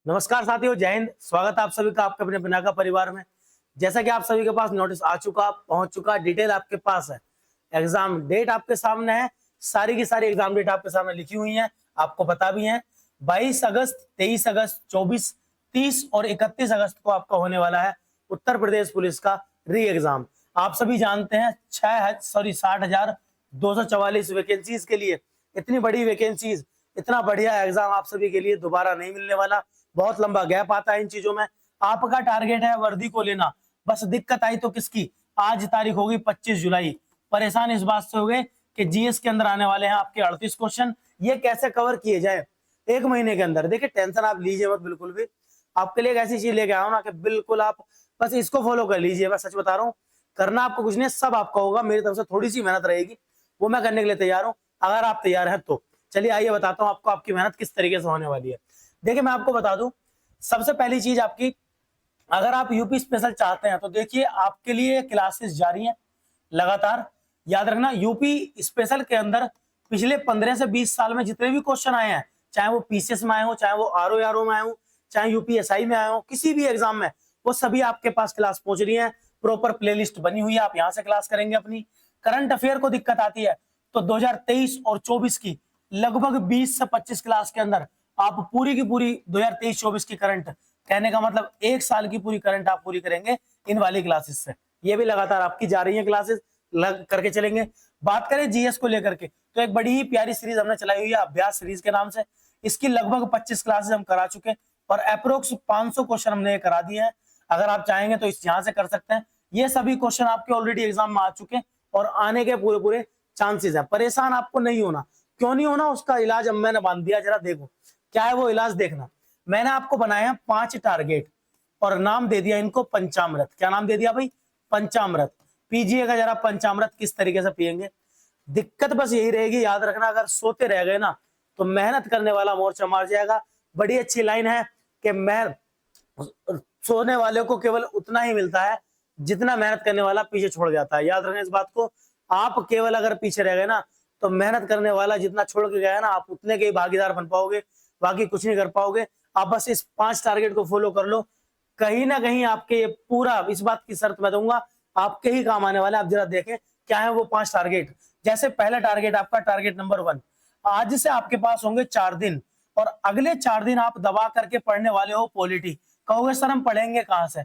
नमस्कार साथियों, जय हिंद। स्वागत है आप सभी का आपके अपने पिनाका परिवार में। जैसा कि आप सभी के पास नोटिस आ चुका, पहुंच चुका, डिटेल आपके पास है, एग्जाम डेट आपके सामने है, सारी की सारी एग्जाम डेट आपके सामने लिखी हुई है, आपको पता भी है। 22 अगस्त, 23 अगस्त, 24, 30 और 31 अगस्त को आपका होने वाला है उत्तर प्रदेश पुलिस का री एग्जाम। आप सभी जानते हैं 60,244 वैकेंसीज के लिए, इतनी बड़ी वैकेंसीज, इतना बढ़िया एग्जाम आप सभी के लिए दोबारा नहीं मिलने वाला। बहुत लंबा गैप आता है इन चीजों में। आपका टारगेट है वर्दी को लेना, बस दिक्कत आई तो किसकी। आज तारीख होगी 25 जुलाई। परेशान इस बात से हो गए कि जीएस के अंदर आने वाले हैं आपके 38 क्वेश्चन, ये कैसे कवर किए जाए एक महीने के अंदर। देखिए टेंशन आप लीजिए मत बिल्कुल भी। आपके लिए एक ऐसी चीज लेके आया हूं ना कि बिल्कुल आप बस इसको फॉलो कर लीजिए। मैं सच बता रहा हूँ, करना आपको कुछ नहीं, सब आपका होगा। मेरी तरफ से थोड़ी सी मेहनत रहेगी, वो मैं करने के लिए तैयार हूँ, अगर आप तैयार हैं तो। चलिए आइए बताता हूँ आपको आपकी मेहनत किस तरीके से होने वाली है। देखिए मैं आपको बता दूं, सबसे पहली चीज आपकी, अगर आप यूपी स्पेशल चाहते हैं तो देखिए आपके लिए क्लासेस जारी हैं लगातार। याद रखना, यूपी स्पेशल के अंदर पिछले 15 से 20 साल में जितने भी क्वेश्चन आए हैं, चाहे वो पीसीएस में आए हो, चाहे वो आरओ में आए हो, चाहे यूपीएसआई में आए हो, किसी भी एग्जाम में, वो सभी आपके पास क्लास पहुंच रही है। प्रॉपर प्लेलिस्ट बनी हुई है, आप यहाँ से क्लास करेंगे अपनी। करंट अफेयर को दिक्कत आती है तो 2023 और 24 की लगभग 20 से 25 क्लास के अंदर आप पूरी की पूरी 2023-24 की करंट, कहने का मतलब एक साल की पूरी करंट आप पूरी करेंगे इन वाली क्लासेस से। ये भी लगातार आपकी जा रही है क्लासेस, लग करके चलेंगे। बात करें जीएस को लेकर के, तो एक बड़ी ही प्यारी सीरीज हमने चलाई हुई है अभ्यास सीरीज के नाम से। इसकी लगभग 25 क्लासेस हम करा चुके हैं और अप्रोक्स 500 क्वेश्चन हमने करा दिए हैं। अगर आप चाहेंगे तो इस यहाँ से कर सकते हैं। ये सभी क्वेश्चन आपके ऑलरेडी एग्जाम में आ चुके हैं और आने के पूरे पूरे चांसेस है। परेशान आपको नहीं होना। क्यों नहीं होना, उसका इलाज अब मैंने बांध दिया। जरा देखो क्या है वो इलाज, देखना। मैंने आपको बनाया 5 टारगेट और नाम दे दिया इनको पंचामृत। क्या नाम दे दिया भाई? पंचामृत। पीजिए का जरा पंचामृत किस तरीके से पिएंगे। दिक्कत बस यही रहेगी, याद रखना, अगर सोते रह गए ना तो मेहनत करने वाला मोर्चा मार जाएगा। बड़ी अच्छी लाइन है कि मैं सोने वाले को केवल उतना ही मिलता है जितना मेहनत करने वाला पीछे छोड़ जाता है। याद रखें इस बात को। आप केवल अगर पीछे रह गए ना तो मेहनत करने वाला जितना छोड़ के गया ना, आप उतने के ही भागीदार बन पाओगे, बाकी कुछ नहीं कर पाओगे। आप बस इस 5 टारगेट को फॉलो कर लो, कहीं ना कहीं आपके ये पूरा, इस बात की शर्त मैं दूंगा, आपके ही काम आने वाला है। आप जरा देखें क्या है वो 5 टारगेट। जैसे पहला टारगेट आपका, टारगेट नंबर 1, आज से आपके पास होंगे 4 दिन और अगले 4 दिन आप दबा करके पढ़ने वाले हो पॉलिटी। कहोगे सर हम पढ़ेंगे कहां से?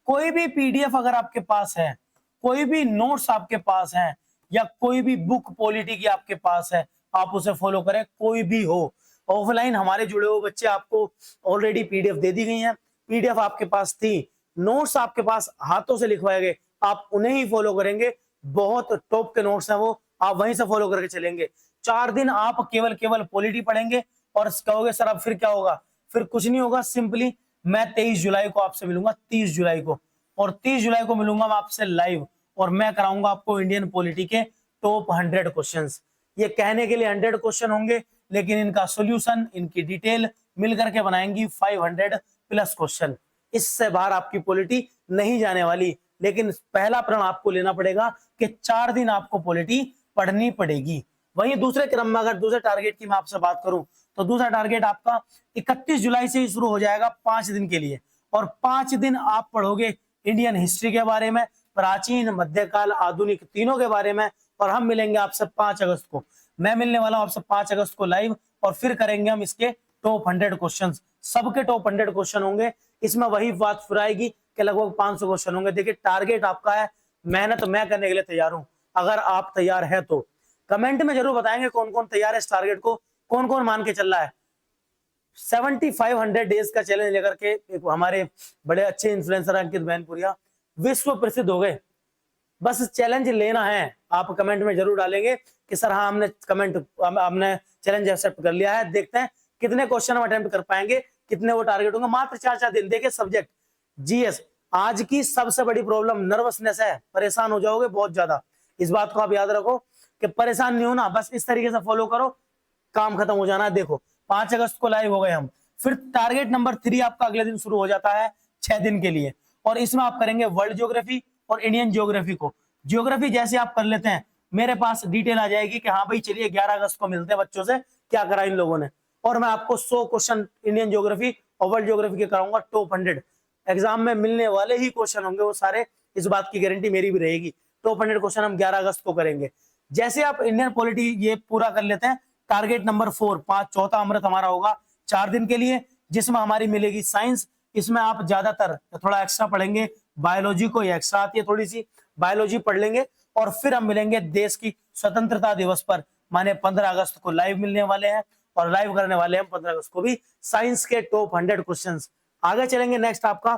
कोई भी पीडीएफ अगर आपके पास है, कोई भी नोट्स आपके पास है, या कोई भी बुक पॉलिटी की आपके पास है, आप उसे फॉलो करें, कोई भी हो। ऑफलाइन हमारे जुड़े हुए बच्चे, आपको ऑलरेडी पीडीएफ दे दी गई है, पीडीएफ आपके पास थी, नोट्स आपके पास हाथों से लिखवाए गए, आप उन्हें ही फॉलो करेंगे। बहुत टॉप के नोट्स हैं वो, आप वहीं से फॉलो करके चलेंगे। 4 दिन आप केवल केवल पॉलिटी पढ़ेंगे और कहोगे सर अब फिर क्या होगा? फिर कुछ नहीं होगा, सिंपली मैं 23 जुलाई को आपसे मिलूंगा, 30 जुलाई को, और 30 जुलाई को मिलूंगा मैं आपसे लाइव, और मैं कराऊंगा आपको इंडियन पॉलिटी के टॉप 100 क्वेश्चंस। ये कहने के लिए 100 क्वेश्चन होंगे, लेकिन इनका सॉल्यूशन, इनकी डिटेल मिलकर के बनाएंगी 500 प्लस क्वेश्चन। इससे बाहर आपकी पॉलिटी नहीं जाने वाली। लेकिन पहला प्रण आपको लेना पड़ेगा कि 4 दिन आपको पॉलिटी पढ़नी पड़ेगी। वहीं दूसरे क्रम में अगर दूसरे टारगेट की मैं आपसे बात करूं तो दूसरा टारगेट आपका 31 जुलाई से ही शुरू हो जाएगा 5 दिन के लिए, और 5 दिन आप पढ़ोगे इंडियन हिस्ट्री के बारे में, प्राचीन, मध्यकाल, आधुनिक, तीनों के बारे में। और हम मिलेंगे आपसे 5 अगस्त को, मैं मिलने वाला हूं आपसे 5 अगस्त को लाइव, और फिर करेंगे हम इसके टॉप 100 क्वेश्चन। सबके टॉप 100 क्वेश्चन होंगे। इसमें वही बात फिर आएगी कि लगभग 500 क्वेश्चन होंगे। देखिए टारगेट आपका है, मेहनत मैं करने के लिए तैयार हूं। अगर आप तैयार है तो कमेंट में जरूर बताएंगे कौन कौन तैयार है इस टारगेट को, कौन कौन मान के चल रहा है। 7500 डेज का चैलेंज लेकर के एक हमारे बड़े अच्छे इन्फ्लुएंसर अंकित मैनपुरिया विश्व प्रसिद्ध हो गए। बस चैलेंज लेना है। आप कमेंट में जरूर डालेंगे कि सर हाँ हमने चैलेंज एक्सेप्ट कर लिया है। देखते हैं कितने क्वेश्चन हम अटेम्प्ट कर पाएंगे, कितने वो टारगेट होंगे। मात्र 4 दिन। देखिए सब्जेक्ट जीएस, आज की सबसे बड़ी प्रॉब्लम नर्वसनेस है, परेशान हो जाओगे बहुत ज्यादा। इस बात को आप याद रखो कि परेशान नहीं होना, बस इस तरीके से फॉलो करो, काम खत्म हो जाना है। देखो 5 अगस्त को लाइव हो गए हम। फिर टारगेट नंबर 3 आपका अगले दिन शुरू हो जाता है 6 दिन के लिए, और इसमें आप करेंगे वर्ल्ड ज्योग्राफी और इंडियन ज्योग्राफी को। ज्योग्राफी जैसे आप कर लेते हैं, मेरे पास डिटेल आ जाएगी कि हाँ भाई चलिए 11 अगस्त को मिलते हैं बच्चों से, क्या करा इन लोगों ने। और मैं आपको 100 क्वेश्चन इंडियन ज्योग्राफी और वर्ल्ड ज्योग्राफी के कराऊंगा टॉप 100। एग्जाम में मिलने वाले ही क्वेश्चन होंगे वो सारे, इस बात की गारंटी मेरी भी रहेगी। टॉप 100 क्वेश्चन हम 11 अगस्त को करेंगे। जैसे आप इंडियन पॉलिटी ये पूरा कर लेते हैं, टारगेट नंबर 4 चौथा अमृत हमारा होगा 4 दिन के लिए, जिसमें हमारी मिलेगी साइंस। इसमें आप ज्यादातर थोड़ा एक्स्ट्रा पढ़ेंगे बायोलॉजी को, ये एक्स्ट्रा आती है थोड़ी सी, बायोलॉजी पढ़ लेंगे। और फिर हम मिलेंगे देश की स्वतंत्रता दिवस पर, माने 15 अगस्त को लाइव मिलने वाले हैं, और लाइव करने वाले हैं 15 अगस्त को भी साइंस के टॉप 100 क्वेश्चंस। आगे चलेंगे, नेक्स्ट आपका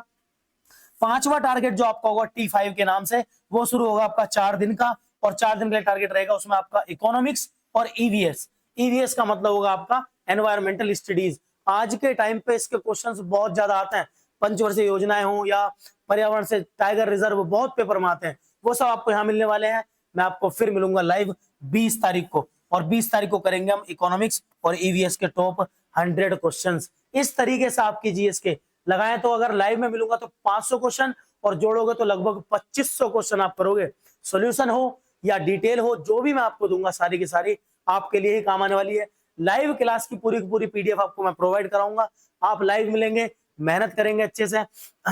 5वां टारगेट जो आपका होगा T5 के नाम से, वो शुरू होगा आपका 4 दिन का, और 4 दिन के लिए टारगेट रहेगा उसमें आपका इकोनॉमिक्स और ईवीएस। ईवीएस का मतलब होगा आपका एनवायरमेंटल स्टडीज। आज के टाइम पे इसके क्वेश्चंस बहुत ज्यादा आते हैं, पंचवर्षीय योजनाएं हो या पर्यावरण से टाइगर रिजर्व, बहुत पेपर में आते हैं, वो सब आपको यहाँ मिलने वाले हैं। मैं आपको फिर मिलूंगा लाइव 20 तारीख को, और 20 तारीख को करेंगे हम इकोनॉमिक्स और ईवीएस के टॉप 100 क्वेश्चंस। इस तरीके से आपकी जीएस के लगाएं तो अगर लाइव में मिलूंगा तो 500 क्वेश्चन, और जोड़ोगे तो लगभग 2500 क्वेश्चन आप करोगे। सॉल्यूशन हो या डिटेल हो, जो भी मैं आपको दूंगा सारी की सारी आपके लिए ही काम आने वाली है। लाइव क्लास की पूरी पीडीएफ आपको मैं प्रोवाइड कराऊंगा। आप लाइव मिलेंगे, मेहनत करेंगे अच्छे से,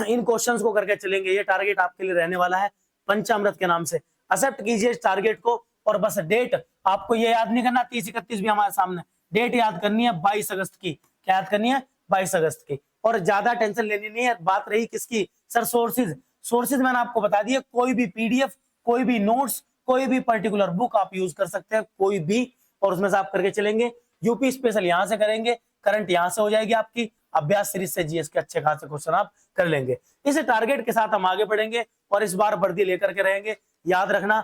इन क्वेश्चंस को करके चलेंगे। ये टारगेट आपके लिए रहने वाला है पंचामृत के नाम से। एक्सेप्ट कीजिए इस टारगेट को, और बस डेट आपको ये याद नहीं करना, 30-31 भी हमारे सामने, डेट याद करनी है 22 अगस्त की। क्या याद करनी है? 22 अगस्त की। और ज्यादा टेंशन लेनी नहीं है। बात रही किसकी? Sir sources. सोर्सेज मैंने आपको बता दिए, कोई भी पीडीएफ, कोई भी नोट्स, कोई भी पर्टिकुलर बुक आप यूज कर सकते हैं, कोई भी, और उसमें से आप करके चलेंगे। यूपी स्पेशल यहाँ से करेंगे, करंट यहाँ से हो जाएगी आपकी, अभ्यास सीरीज से जीएस के अच्छे खासे क्वेश्चन आप कर लेंगे। इस टारगेट के साथ हम आगे बढ़ेंगे, और इस बार वर्दी लेकर के रहेंगे। याद रखना,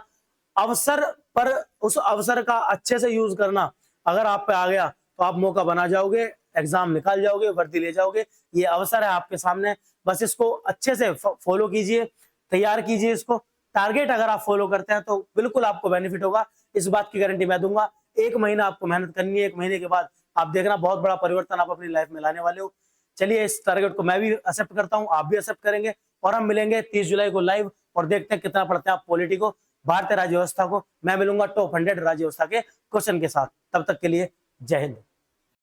अवसर पर उस अवसर का अच्छे से यूज करना। अगर आप पे आ गया तो आप मौका बना जाओगे, एग्जाम निकाल जाओगे, वर्दी ले जाओगे। ये अवसर है आपके सामने, बस इसको अच्छे से फॉलो कीजिए, तैयार कीजिए इसको। टारगेट अगर आप फॉलो करते हैं तो बिल्कुल आपको बेनिफिट होगा, इस बात की गारंटी मैं दूंगा। 1 महीना आपको मेहनत करनी है, 1 महीने के बाद आप देखना बहुत बड़ा परिवर्तन आप अपनी लाइफ में लाने वाले हो। चलिए, इस टारगेट को मैं भी एक्सेप्ट करता हूं, आप भी एक्सेप्ट करेंगे, और हम मिलेंगे 30 जुलाई को लाइव, और देखते हैं कितना पढ़ते हैं आप पॉलिटी को, भारतीय राज्य व्यवस्था को। मैं मिलूंगा टॉप 100 राज्य व्यवस्था के क्वेश्चन के साथ। तब तक के लिए जय हिंद।